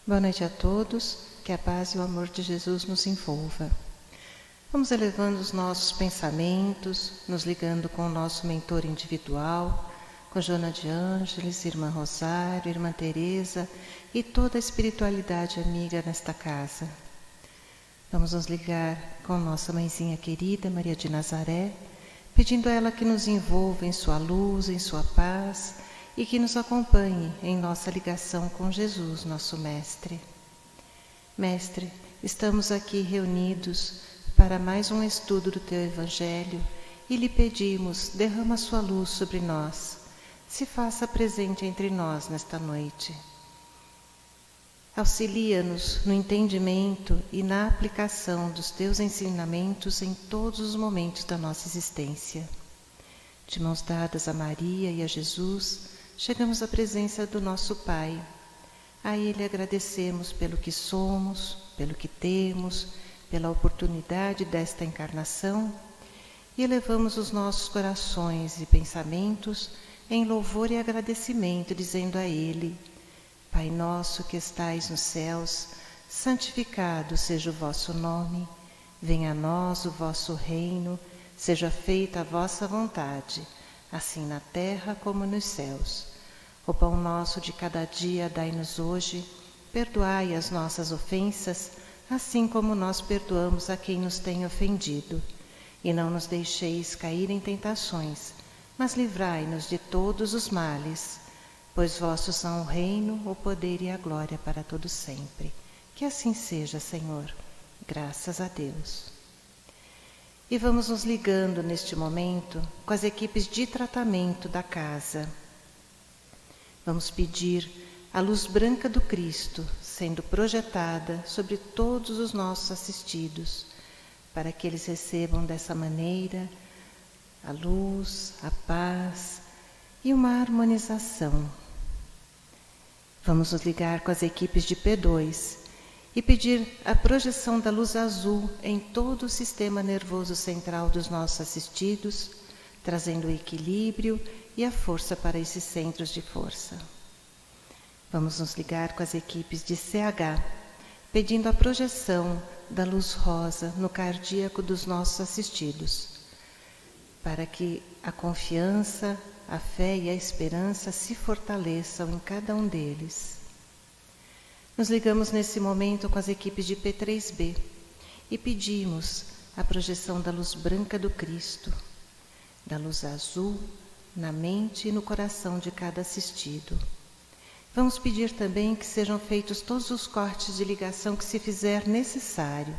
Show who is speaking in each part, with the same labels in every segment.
Speaker 1: Boa noite a todos, que a paz e o amor de Jesus nos envolva. Vamos elevando os nossos pensamentos, nos ligando com o nosso mentor individual, com Joana de Ângeles, Irmã Rosário, Irmã Teresa e toda a espiritualidade amiga nesta casa. Vamos nos ligar com nossa mãezinha querida, Maria de Nazaré, pedindo a ela que nos envolva em sua luz, em sua paz e que nos acompanhe em nossa ligação com Jesus, nosso Mestre. Mestre, estamos aqui reunidos para mais um estudo do Teu Evangelho e lhe pedimos, derrama sua luz sobre nós, se faça presente entre nós nesta noite. Auxilia-nos no entendimento e na aplicação dos Teus ensinamentos em todos os momentos da nossa existência. De mãos dadas a Maria e a Jesus, chegamos à presença do nosso Pai. A Ele agradecemos pelo que somos, pelo que temos, pela oportunidade desta encarnação e elevamos os nossos corações e pensamentos em louvor e agradecimento, dizendo a Ele: Pai nosso que estais nos céus, santificado seja o vosso nome, venha a nós o vosso reino, seja feita a vossa vontade, assim na terra como nos céus. O pão nosso de cada dia dai-nos hoje, perdoai as nossas ofensas, assim como nós perdoamos a quem nos tem ofendido. E não nos deixeis cair em tentações, mas livrai-nos de todos os males. Pois vossos são o reino, o poder e a glória para todo sempre. Que assim seja, Senhor. Graças a Deus. E vamos nos ligando neste momento com as equipes de tratamento da casa. Vamos pedir a luz branca do Cristo sendo projetada sobre todos os nossos assistidos, para que eles recebam dessa maneira a luz, a paz e uma harmonização. Vamos nos ligar com as equipes de P2 e pedir a projeção da luz azul em todo o sistema nervoso central dos nossos assistidos, trazendo o equilíbrio e a força para esses centros de força. Vamos nos ligar com as equipes de CH, pedindo a projeção da luz rosa no cardíaco dos nossos assistidos, para que a confiança, a fé e a esperança se fortaleçam em cada um deles. Nos ligamos nesse momento com as equipes de P3B e pedimos a projeção da luz branca do Cristo, da luz azul na mente e no coração de cada assistido. Vamos pedir também que sejam feitos todos os cortes de ligação que se fizer necessário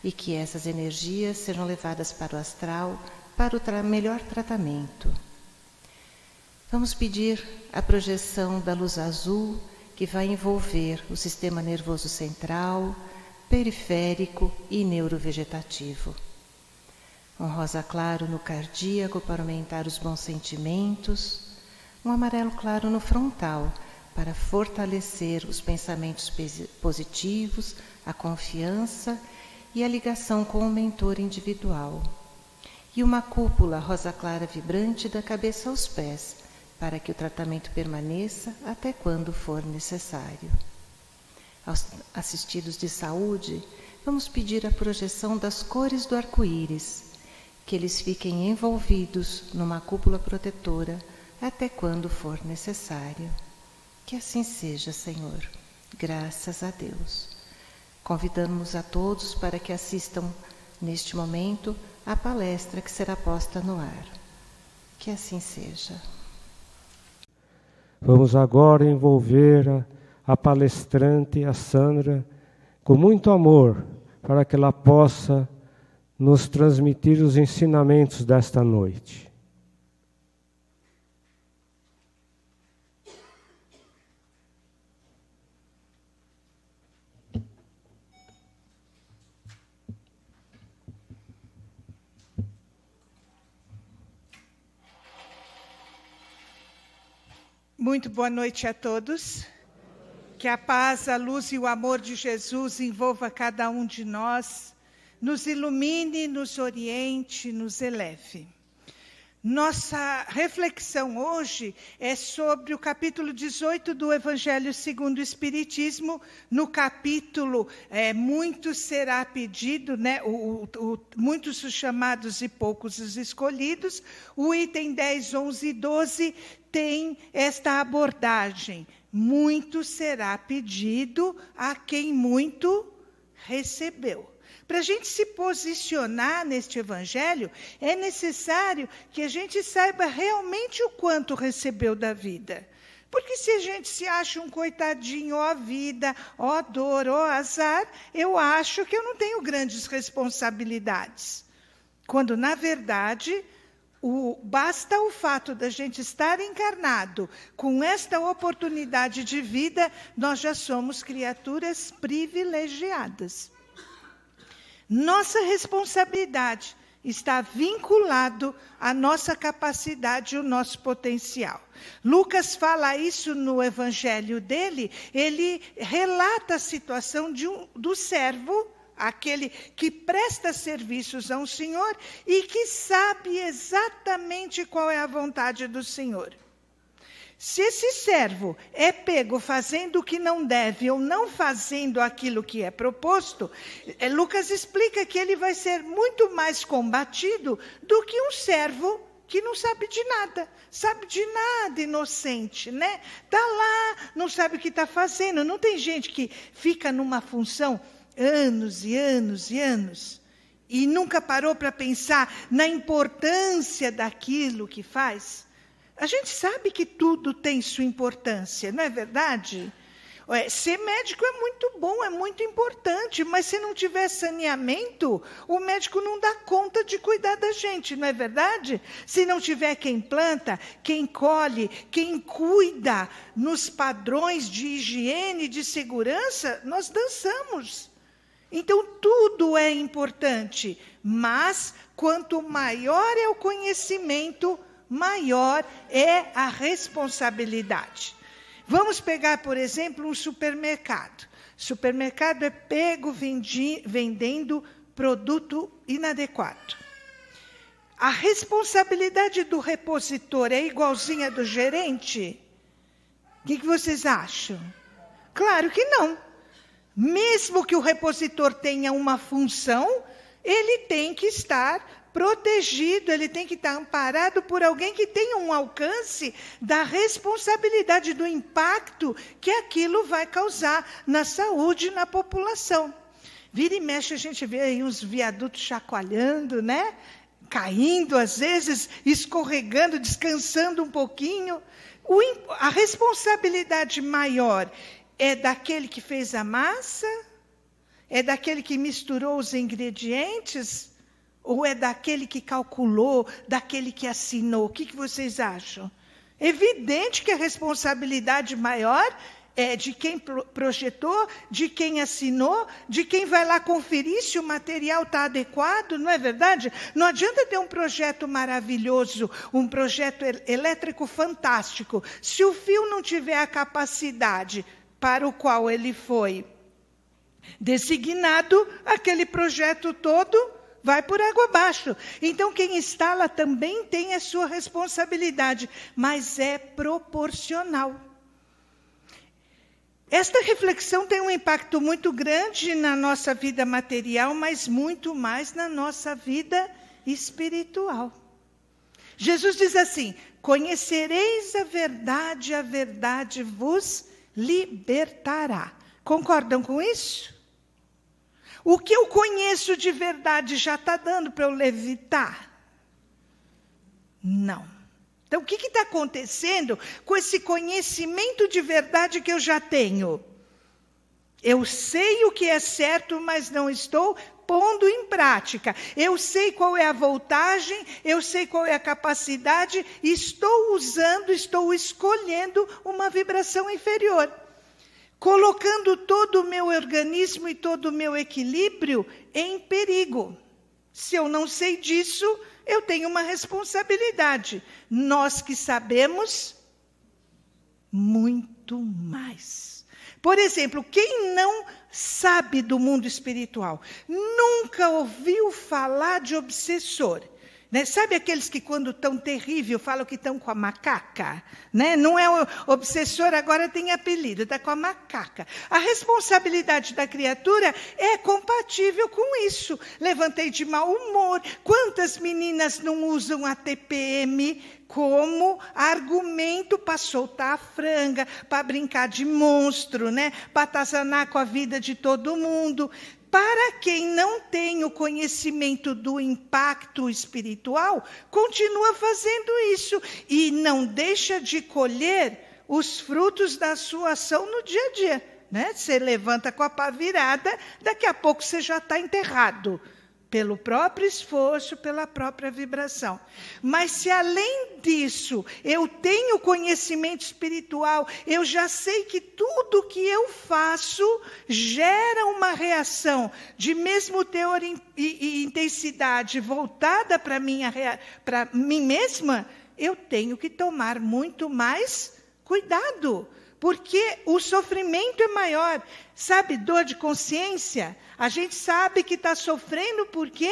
Speaker 1: e que essas energias sejam levadas para o astral para o melhor tratamento. Vamos pedir a projeção da luz azul que vai envolver o sistema nervoso central, periférico e neurovegetativo. Um rosa claro no cardíaco para aumentar os bons sentimentos, um amarelo claro no frontal para fortalecer os pensamentos positivos, a confiança e a ligação com o mentor individual. E uma cúpula rosa clara vibrante da cabeça aos pés, para que o tratamento permaneça até quando for necessário. Aos assistidos de saúde, vamos pedir a projeção das cores do arco-íris, que eles fiquem envolvidos numa cúpula protetora até quando for necessário. Que assim seja, Senhor. Graças a Deus. Convidamos a todos para que assistam neste momento à palestra que será posta no ar. Que assim seja.
Speaker 2: Vamos agora envolver a palestrante, a Sandra, com muito amor, para que ela possa nos transmitir os ensinamentos desta noite.
Speaker 3: Muito boa noite a todos. Que a paz, a luz e o amor de Jesus envolva cada um de nós, nos ilumine, nos oriente, nos eleve. Nossa reflexão hoje é sobre o capítulo 18 do Evangelho segundo o Espiritismo. No capítulo, muito será pedido, né? Muitos os chamados e poucos os escolhidos. O item 10, 11 e 12 tem esta abordagem. Muito será pedido a quem muito recebeu. Para a gente se posicionar neste evangelho, é necessário que a gente saiba realmente o quanto recebeu da vida. Porque se a gente se acha um coitadinho, ó vida, ó dor, ó azar, eu acho que eu não tenho grandes responsabilidades. Quando, na verdade, basta o fato da gente estar encarnado com esta oportunidade de vida, nós já somos criaturas privilegiadas. Nossa responsabilidade está vinculado à nossa capacidade e ao nosso potencial. Lucas fala isso no evangelho dele, ele relata a situação do servo, aquele que presta serviços a um senhor e que sabe exatamente qual é a vontade do senhor. Se esse servo é pego fazendo o que não deve ou não fazendo aquilo que é proposto, Lucas explica que ele vai ser muito mais combatido do que um servo que não sabe de nada, inocente, né? Está lá, não sabe o que está fazendo. Não tem gente que fica numa função anos e anos e anos e nunca parou para pensar na importância daquilo que faz? A gente sabe que tudo tem sua importância, não é verdade? Ser médico é muito bom, é muito importante, mas se não tiver saneamento, o médico não dá conta de cuidar da gente, não é verdade? Se não tiver quem planta, quem colhe, quem cuida nos padrões de higiene, de segurança, nós dançamos. Então, tudo é importante, mas quanto maior é o conhecimento, maior é a responsabilidade. Vamos pegar, por exemplo, um supermercado. Supermercado é pego vendendo produto inadequado. A responsabilidade do repositor é igualzinha do gerente? O que vocês acham? Claro que não. Mesmo que o repositor tenha uma função, ele tem que estar protegido, ele tem que estar amparado por alguém que tenha um alcance da responsabilidade do impacto que aquilo vai causar na saúde e na população. Vira e mexe, a gente vê aí uns viadutos chacoalhando, né? Caindo, às vezes, escorregando, descansando um pouquinho. A responsabilidade maior é daquele que fez a massa? É daquele que misturou os ingredientes? Ou é daquele que calculou, daquele que assinou? O que vocês acham? Evidente que a responsabilidade maior é de quem projetou, de quem assinou, de quem vai lá conferir se o material está adequado, não é verdade? Não adianta ter um projeto maravilhoso, um projeto elétrico fantástico, se o fio não tiver a capacidade para o qual ele foi designado, aquele projeto todo vai por água abaixo. Então, quem instala também tem a sua responsabilidade, mas é proporcional. Esta reflexão tem um impacto muito grande na nossa vida material, mas muito mais na nossa vida espiritual. Jesus diz assim: conhecereis a verdade vos libertará. Concordam com isso? O que eu conheço de verdade já está dando para eu levitar? Não. Então, o que está acontecendo com esse conhecimento de verdade que eu já tenho? Eu sei o que é certo, mas não estou pondo em prática. Eu sei qual é a voltagem, eu sei qual é a capacidade, estou usando, estou escolhendo uma vibração inferior. Colocando todo o meu organismo e todo o meu equilíbrio em perigo. Se eu não sei disso, eu tenho uma responsabilidade. Nós que sabemos, muito mais. Por exemplo, quem não sabe do mundo espiritual, nunca ouviu falar de obsessor. Né? Sabe aqueles que quando estão terrível falam que estão com a macaca? Né? Não é o obsessor, agora tem apelido, está com a macaca. A responsabilidade da criatura é compatível com isso. Levantei de mau humor. Quantas meninas não usam a TPM como argumento para soltar a franga, para brincar de monstro, né? Para atazanar com a vida de todo mundo? Para quem não tem o conhecimento do impacto espiritual, continua fazendo isso e não deixa de colher os frutos da sua ação no dia a dia. Né? Você levanta com a pá virada, daqui a pouco você já está enterrado. Pelo próprio esforço, pela própria vibração. Mas se além disso, eu tenho conhecimento espiritual, eu já sei que tudo que eu faço gera uma reação de mesmo teor e intensidade voltada para mim mesma, eu tenho que tomar muito mais cuidado. Porque o sofrimento é maior. Sabe, dor de consciência? A gente sabe que está sofrendo porque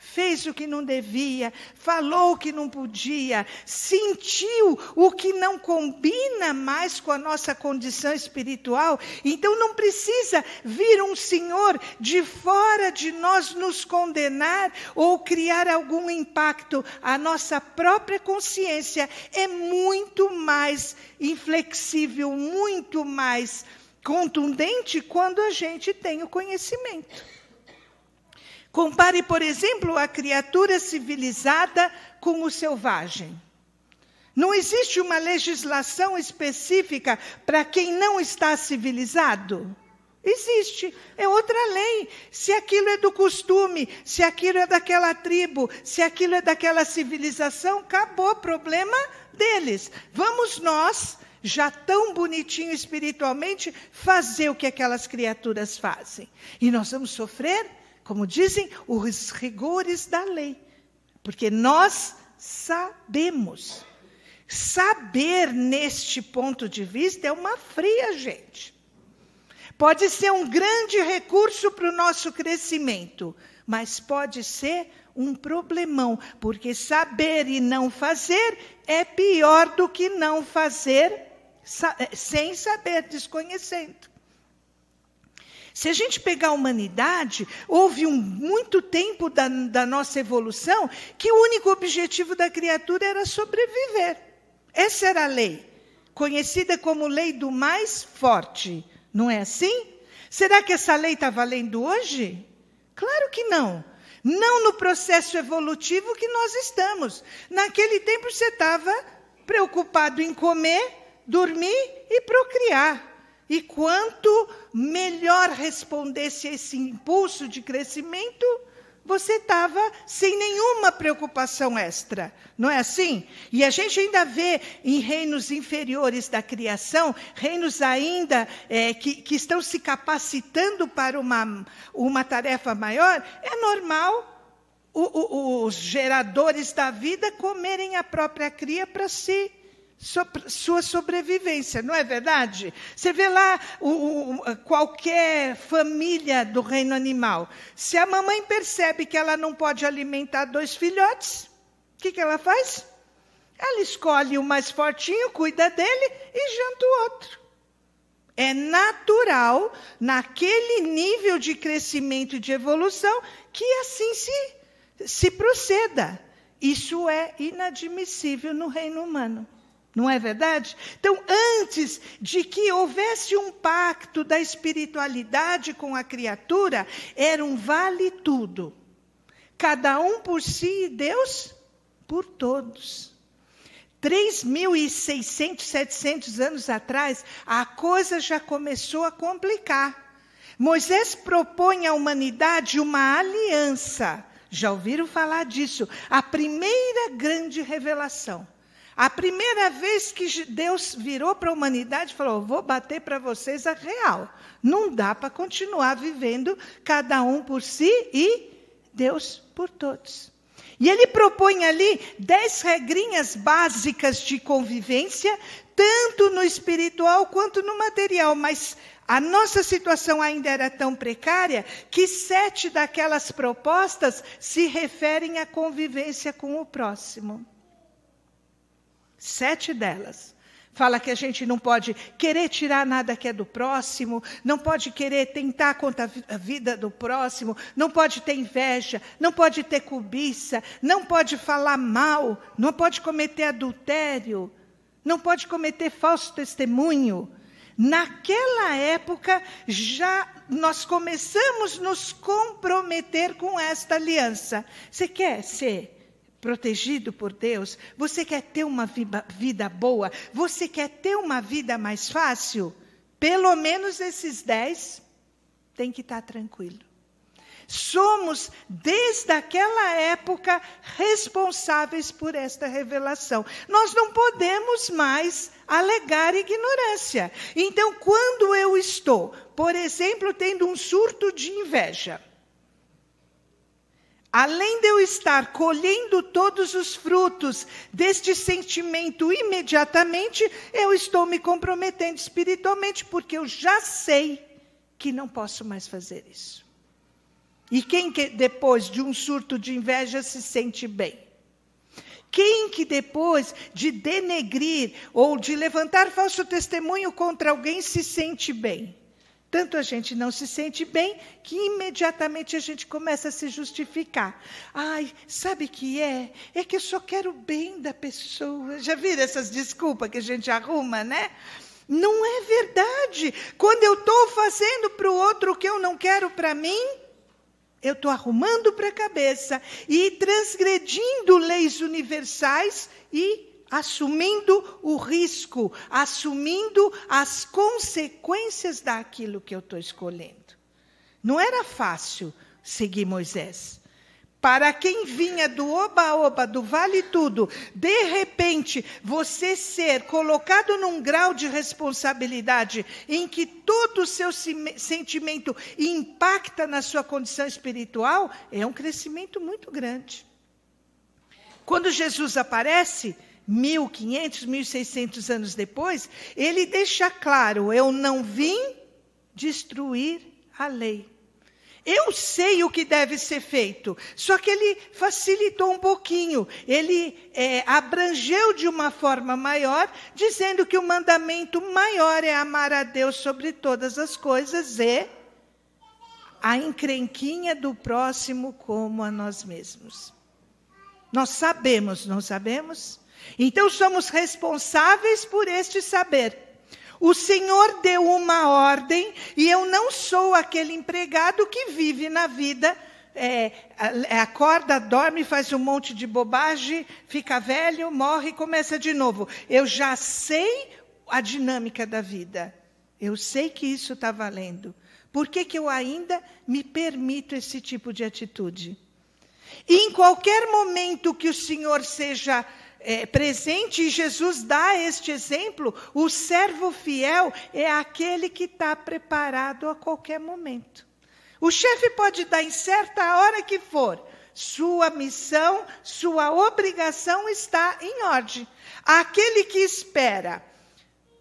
Speaker 3: fez o que não devia, falou o que não podia, sentiu o que não combina mais com a nossa condição espiritual. Então não precisa vir um senhor de fora de nós nos condenar ou criar algum impacto. A nossa própria consciência é muito mais inflexível, muito mais contundente quando a gente tem o conhecimento. Compare, por exemplo, a criatura civilizada com o selvagem. Não existe uma legislação específica para quem não está civilizado? Existe, é outra lei. Se aquilo é do costume, se aquilo é daquela tribo, se aquilo é daquela civilização, acabou o problema deles. Vamos nós, já tão bonitinho espiritualmente, fazer o que aquelas criaturas fazem. E nós vamos sofrer, como dizem, os rigores da lei. Porque nós sabemos. Saber neste ponto de vista é uma fria, gente. Pode ser um grande recurso para o nosso crescimento, mas pode ser um problemão, porque saber e não fazer é pior do que não fazer sem saber, desconhecendo. Se a gente pegar a humanidade, houve muito tempo da nossa evolução que o único objetivo da criatura era sobreviver. Essa era a lei, conhecida como lei do mais forte. Não é assim? Será que essa lei está valendo hoje? Claro que não. Não no processo evolutivo que nós estamos. Naquele tempo você estava preocupado em comer, dormir e procriar. E quanto melhor respondesse a esse impulso de crescimento, você estava sem nenhuma preocupação extra. Não é assim? E a gente ainda vê em reinos inferiores da criação, reinos ainda que estão se capacitando para uma tarefa maior, é normal os geradores da vida comerem a própria cria para sua sobrevivência, não é verdade? Você vê lá qualquer família do reino animal. Se a mamãe percebe que ela não pode alimentar 2 filhotes, o que ela faz? Ela escolhe o mais fortinho, cuida dele e janta o outro. É natural, naquele nível de crescimento e de evolução, que assim se proceda. Isso é inadmissível no reino humano. Não é verdade? Então, antes de que houvesse um pacto da espiritualidade com a criatura, era um vale tudo. Cada um por si e Deus por todos. 3.600, 700 anos atrás, a coisa já começou a complicar. Moisés propõe à humanidade uma aliança. Já ouviram falar disso? A primeira grande revelação. A primeira vez que Deus virou para a humanidade e falou, vou bater para vocês a real. Não dá para continuar vivendo cada um por si e Deus por todos. E ele propõe ali 10 regrinhas básicas de convivência, tanto no espiritual quanto no material. Mas A nossa situação ainda era tão precária que 7 daquelas propostas se referem à convivência com o próximo. 7 delas. Fala que a gente não pode querer tirar nada que é do próximo, não pode querer tentar contra a vida do próximo, não pode ter inveja, não pode ter cobiça, não pode falar mal, não pode cometer adultério, não pode cometer falso testemunho. Naquela época, já nós começamos a nos comprometer com esta aliança. Você quer ser protegido por Deus? Você quer ter uma vida boa? Você quer ter uma vida mais fácil? Pelo menos esses 10 tem que estar tranquilo. Somos, desde aquela época, responsáveis por esta revelação. Nós não podemos mais alegar ignorância. Então, quando eu estou, por exemplo, tendo um surto de inveja, além de eu estar colhendo todos os frutos deste sentimento imediatamente, eu estou me comprometendo espiritualmente, porque eu já sei que não posso mais fazer isso. E quem que depois de um surto de inveja se sente bem? Quem que depois de denegrir ou de levantar falso testemunho contra alguém se sente bem? Tanto a gente não se sente bem, que imediatamente a gente começa a se justificar. Ai, sabe o que é? É que eu só quero o bem da pessoa. Já viram essas desculpas que a gente arruma, né? Não é verdade. Quando eu estou fazendo para o outro o que eu não quero para mim, eu estou arrumando para a cabeça e transgredindo leis universais e assumindo o risco, assumindo as consequências daquilo que eu estou escolhendo. Não era fácil seguir Moisés. Para quem vinha do oba-oba, do vale tudo, de repente, você ser colocado num grau de responsabilidade em que todo o seu sentimento impacta na sua condição espiritual, é um crescimento muito grande. Quando Jesus aparece, 1.500, 1.600 anos depois, ele deixa claro, eu não vim destruir a lei. Eu sei o que deve ser feito, só que ele facilitou um pouquinho. Ele abrangeu de uma forma maior, dizendo que o mandamento maior é amar a Deus sobre todas as coisas e a encrenquinha do próximo como a nós mesmos. Nós sabemos, não sabemos? Então somos responsáveis por este saber. O Senhor deu uma ordem e eu não sou aquele empregado que vive na vida, acorda, dorme, faz um monte de bobagem, fica velho, morre e começa de novo. Eu já sei a dinâmica da vida. Eu sei que isso está valendo. Por que que eu ainda me permito esse tipo de atitude? E em qualquer momento que o Senhor seja presente, e Jesus dá este exemplo, o servo fiel é aquele que está preparado a qualquer momento. O chefe pode dar em certa hora que for, sua missão, sua obrigação está em ordem. Aquele que espera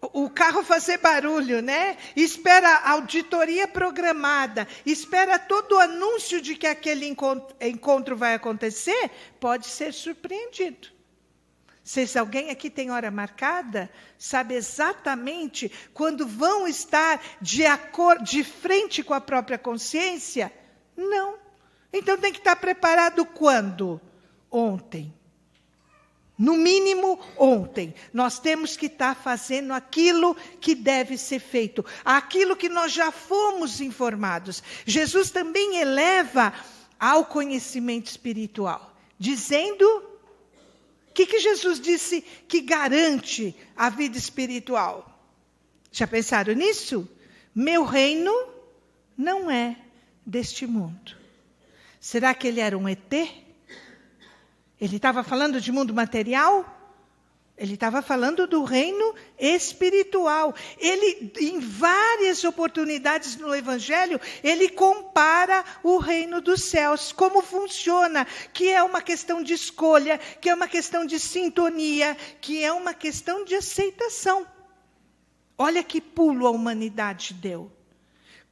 Speaker 3: o carro fazer barulho, né? Espera a auditoria programada, espera todo o anúncio de que aquele encontro vai acontecer, pode ser surpreendido. Se alguém aqui tem hora marcada, sabe exatamente quando vão estar de frente com a própria consciência? Não. Então tem que estar preparado quando? Ontem. No mínimo, ontem. Nós temos que estar fazendo aquilo que deve ser feito. Aquilo que nós já fomos informados. Jesus também eleva ao conhecimento espiritual. Dizendo... O que Jesus disse que garante a vida espiritual? Já pensaram nisso? Meu reino não é deste mundo. Será que ele era um ET? Ele estava falando de mundo material? Ele estava falando do reino espiritual. Ele, em várias oportunidades no Evangelho, ele compara o reino dos céus, como funciona, que é uma questão de escolha, que é uma questão de sintonia, que é uma questão de aceitação. Olha que pulo a humanidade deu.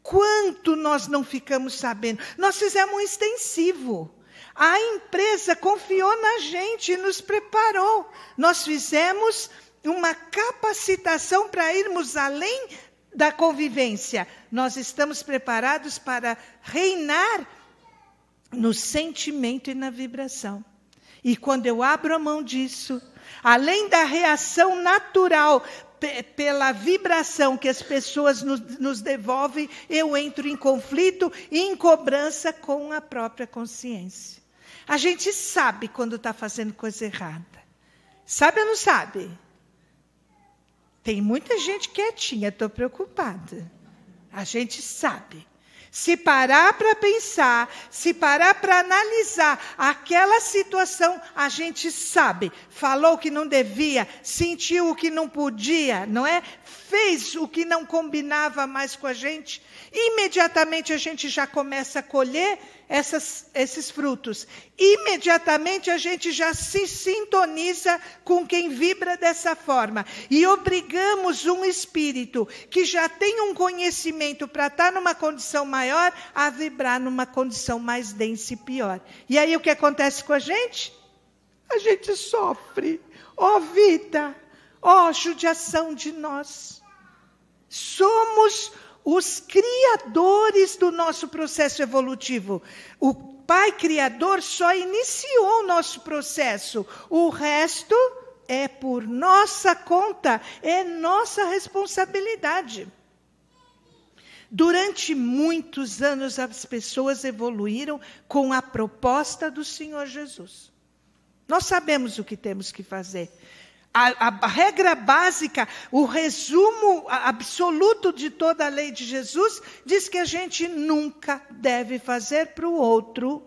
Speaker 3: Quanto nós não ficamos sabendo? Nós fizemos um extensivo. A empresa confiou na gente e nos preparou. Nós fizemos uma capacitação para irmos além da convivência. Nós estamos preparados para reinar no sentimento e na vibração. E quando eu abro a mão disso, além da reação natural pela vibração que as pessoas nos devolvem, eu entro em conflito e em cobrança com a própria consciência. A gente sabe quando está fazendo coisa errada. Sabe ou não sabe? Tem muita gente quietinha, estou preocupada. A gente sabe. Se parar para pensar, se parar para analisar aquela situação, a gente sabe. Falou o que não devia, sentiu o que não podia, não é? Fez o que não combinava mais com a gente. Imediatamente a gente já começa a colher esses frutos. Imediatamente a gente já se sintoniza com quem vibra dessa forma. E obrigamos um espírito que já tem um conhecimento para estar numa condição maior a vibrar numa condição mais densa e pior. E aí o que acontece com a gente? A gente sofre. Ó vida, ó judiação de nós. Somos os criadores do nosso processo evolutivo. O Pai Criador só iniciou o nosso processo. O resto é por nossa conta, é nossa responsabilidade. Durante muitos anos, as pessoas evoluíram com a proposta do Senhor Jesus. Nós sabemos o que temos que fazer. A regra básica, o resumo absoluto de toda a lei de Jesus, diz que a gente nunca deve fazer para o outro.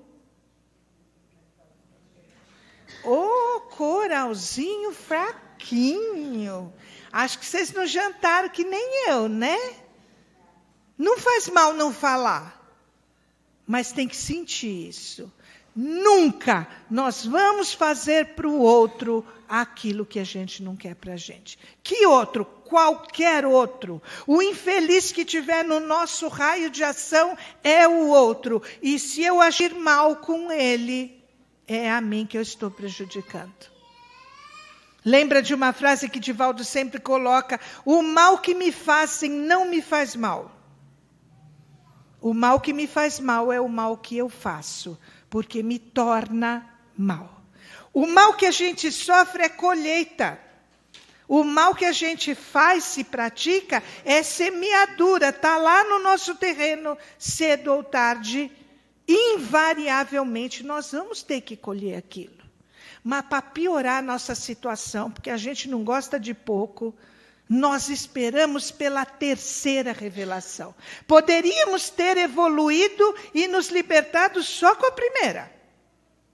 Speaker 3: Coralzinho fraquinho. Acho que vocês não jantaram que nem eu, né? Não faz mal não falar, mas tem que sentir isso. Nunca nós vamos fazer para o outro aquilo que a gente não quer para a gente. Que outro? Qualquer outro. O infeliz que tiver no nosso raio de ação é o outro. E se eu agir mal com ele, é a mim que eu estou prejudicando. Lembra de uma frase que Divaldo sempre coloca: o mal que me fazem não me faz mal. O mal que me faz mal é o mal que eu faço, porque me torna mal. O mal que a gente sofre é colheita. O mal que a gente faz, se pratica, é semeadura. Está lá no nosso terreno, cedo ou tarde. Invariavelmente, nós vamos ter que colher aquilo. Mas para piorar a nossa situação, porque a gente não gosta de pouco, nós esperamos pela terceira revelação. Poderíamos ter evoluído e nos libertado só com a primeira.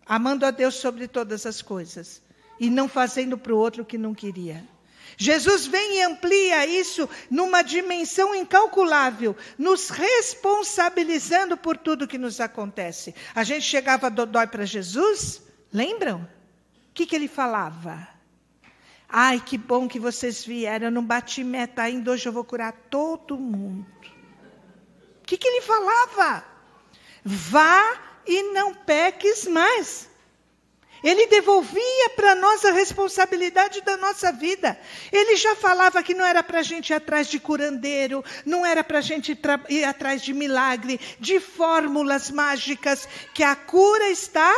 Speaker 3: Amando a Deus sobre todas as coisas. E não fazendo para o outro o que não queria. Jesus vem e amplia isso numa dimensão incalculável. Nos responsabilizando por tudo que nos acontece. A gente chegava dodói para Jesus, lembram? O que ele falava? Ai, que bom que vocês vieram, eu não bati meta ainda, hoje eu vou curar todo mundo. O que ele falava? Vá e não peques mais. Ele devolvia para nós a responsabilidade da nossa vida. Ele já falava que não era para a gente ir atrás de curandeiro, não era para a gente ir atrás de milagre, de fórmulas mágicas, que a cura está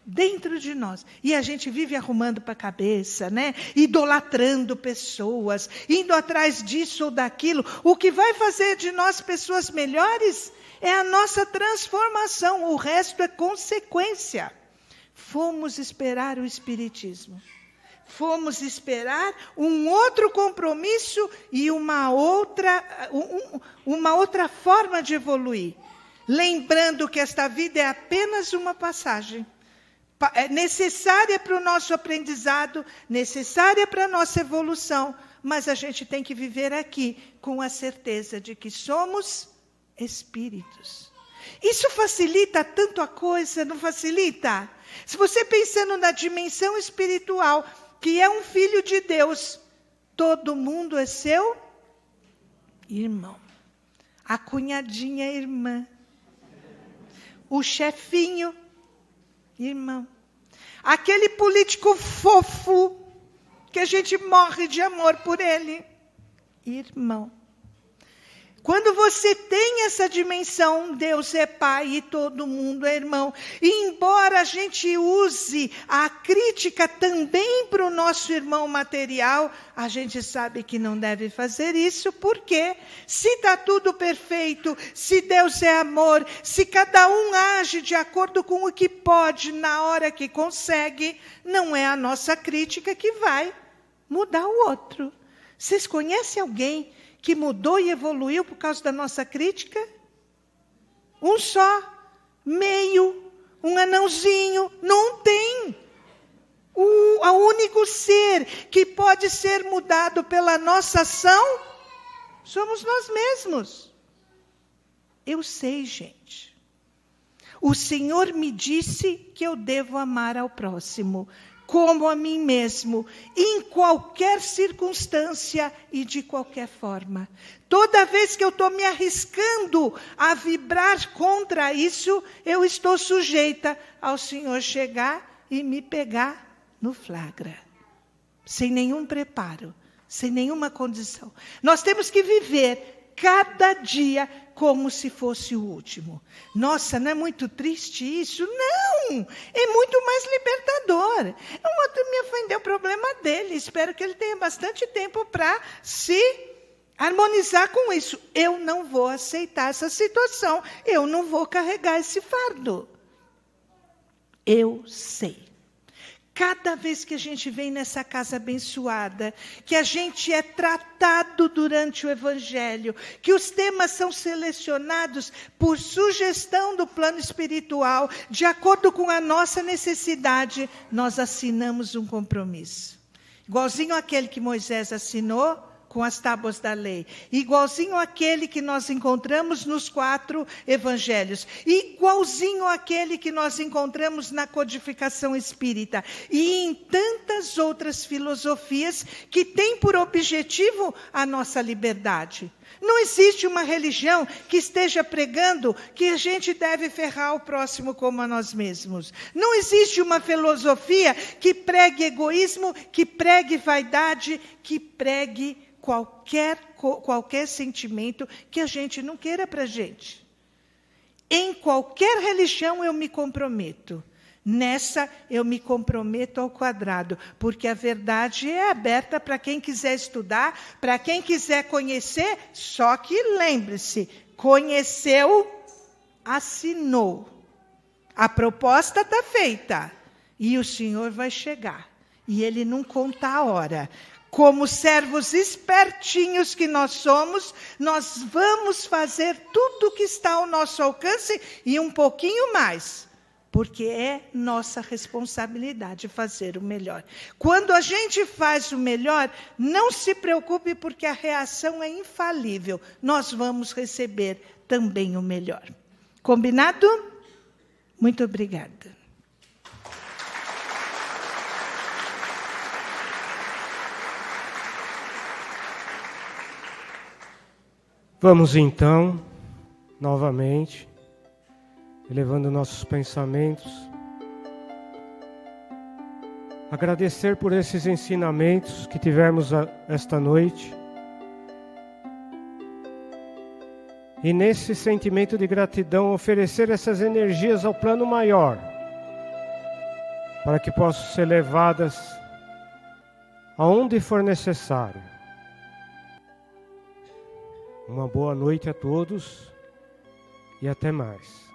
Speaker 3: dentro de nós. E a gente vive arrumando para a cabeça, né? Idolatrando pessoas, indo atrás disso ou daquilo. O que vai fazer de nós pessoas melhores é a nossa transformação. O resto é consequência. Fomos esperar o Espiritismo. Fomos esperar um outro compromisso e uma outra forma de evoluir. Lembrando que esta vida é apenas uma passagem. É necessária para o nosso aprendizado, necessária para a nossa evolução, mas a gente tem que viver aqui com a certeza de que somos espíritos. Isso facilita tanto a coisa, não facilita? Se você pensando na dimensão espiritual, que é um filho de Deus, todo mundo é seu irmão. a cunhadinha irmã, o chefinho irmão, aquele político fofo que a gente morre de amor por ele, irmão. Quando você tem essa dimensão, Deus é pai e todo mundo é irmão. E embora a gente use a crítica também para o nosso irmão material, a gente sabe que não deve fazer isso, porque se está tudo perfeito, se Deus é amor, se cada um age de acordo com o que pode, na hora que consegue, não é a nossa crítica que vai mudar o outro. Vocês conhecem alguém que mudou e evoluiu por causa da nossa crítica? Um só, meio, um anãozinho, não tem. O único ser que pode ser mudado pela nossa ação, somos nós mesmos. Eu sei, gente. O Senhor me disse que eu devo amar ao próximo como a mim mesmo, em qualquer circunstância e de qualquer forma. Toda vez que eu estou me arriscando a vibrar contra isso, eu estou sujeita ao Senhor chegar e me pegar no flagra. Sem nenhum preparo, sem nenhuma condição. Nós temos que viver cada dia como se fosse o último. Nossa, não é muito triste isso? Não! É muito mais libertador. Um outro me ofendeu, o problema dele. Espero que ele tenha bastante tempo para se harmonizar com isso. Eu não vou aceitar essa situação. Eu não vou carregar esse fardo. Eu sei. Cada vez que a gente vem nessa casa abençoada, que a gente é tratado durante o Evangelho, que os temas são selecionados por sugestão do plano espiritual, de acordo com a nossa necessidade, nós assinamos um compromisso. Igualzinho aquele que Moisés assinou com as tábuas da lei, igualzinho aquele que nós encontramos nos 4 evangelhos, igualzinho aquele que nós encontramos na codificação espírita e em tantas outras filosofias que têm por objetivo a nossa liberdade. Não existe uma religião que esteja pregando que a gente deve ferrar o próximo como a nós mesmos. Não existe uma filosofia que pregue egoísmo, que pregue vaidade, que pregue qualquer sentimento que a gente não queira para a gente. Em qualquer religião eu me comprometo. Nessa eu me comprometo ao quadrado, porque a verdade é aberta para quem quiser estudar, para quem quiser conhecer, só que lembre-se, conheceu, assinou. A proposta está feita e o Senhor vai chegar. E Ele não conta a hora. Como servos espertinhos que nós somos, nós vamos fazer tudo o que está ao nosso alcance e um pouquinho mais, porque é nossa responsabilidade fazer o melhor. Quando a gente faz o melhor, não se preocupe, porque a reação é infalível. Nós vamos receber também o melhor. Combinado? Muito obrigada.
Speaker 2: Vamos então, novamente, elevando nossos pensamentos, agradecer por esses ensinamentos que tivemos esta noite. E nesse sentimento de gratidão, oferecer essas energias ao plano maior, para que possam ser levadas aonde for necessário. Uma boa noite a todos e até mais.